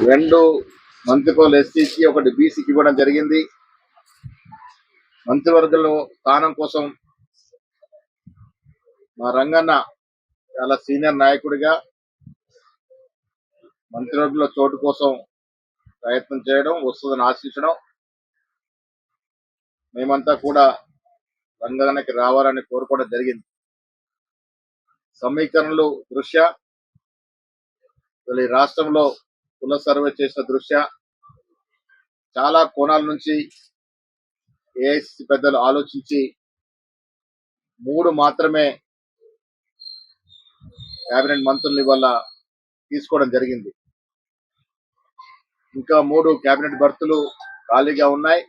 2 మంత్రి పదవులు ఎస్సీకి, 1 బీసీకి ఇవ్వడం జరిగింది. మంత్రివర్గంలో స్థానం కోసం మా రంగన్న చాలా సీనియర్ నాయకుడిగా మంత్రివర్గంలో చోటు కోసం ప్రయత్నం చేయడం, వస్తుందని ఆశించడం, మేమంతా కూడా రంగన్నకి రావాలని కోరుకోవడం జరిగింది. సమీకరణలు దృష్ట్యా ఈ రాష్ట్రంలో కుల సర్వే చేసిన దృష్ట్యా చాలా కోణాల నుంచి ఏఐసిసి పెద్దలు ఆలోచించి 3 మాత్రమే కేబినెట్ మంత్రులు ఇవాళ తీసుకోవడం జరిగింది. ఇంకా 3 కేబినెట్ బర్తులు ఖాళీగా ఉన్నాయి.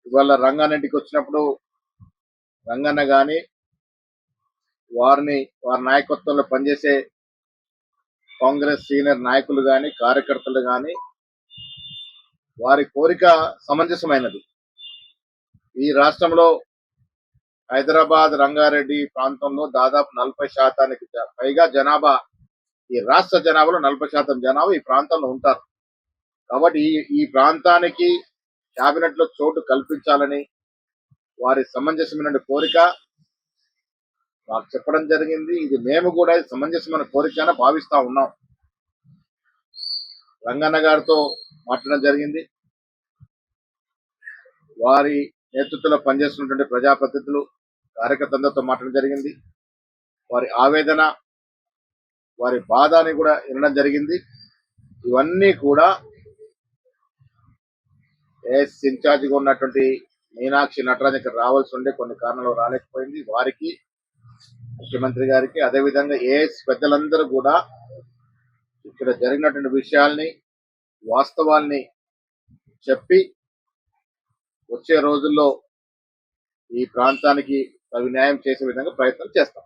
ఇవాళ రంగారెడ్డికి వచ్చినప్పుడు రంగన్న గాని వారి నాయకత్వంలో పనిచేసే కాంగ్రెస్ సీనియర్ నాయకులు గాని, కార్యకర్తలు గాని వారి కోరిక సమంజసమైనది. ఈ రాష్ట్రంలో హైదరాబాద్, రంగారెడ్డి ప్రాంతంలో దాదాపు 40% పైగా జనాభా, ఈ రాష్ట్ర జనాభాలో 40% జనాభా ఈ ప్రాంతంలో ఉంటారు. కాబట్టి ఈ ప్రాంతానికి కేబినెట్ లో చోటు కల్పించాలని వారి సమంజసమైన కోరిక మాకు చెప్పడం జరిగింది. ఇది మేము కూడా సమంజసమైన కోరికగా భావిస్తా ఉన్నాం. రంగన్న గారితో మాట్లాడడం జరిగింది. వారి నేతృత్వంలో పనిచేస్తున్నటువంటి ప్రజాప్రతినిధులు, కార్యకర్తలతో మాట్లాడడం జరిగింది. వారి ఆవేదన, వారి బాధని కూడా వినడం జరిగింది. ఇవన్నీ కూడా ఏఎస్ ఇన్ఛార్జిగా ఉన్నటువంటి మీనాక్షి నటరాజన్ ఇక్కడ రావాల్సి ఉండే కొన్ని కారణాలు రాలేకపోయింది. వారికి, ముఖ్యమంత్రి గారికి, అదేవిధంగా ఏఎస్ పెద్దలందరూ కూడా ఇక్కడ జరిగినటువంటి విషయాల్ని, వాస్తవాల్ని చెప్పి వచ్చే రోజుల్లో ఈ ప్రాంతానికి తగు న్యాయం చేసే విధంగా ప్రయత్నం చేస్తాం.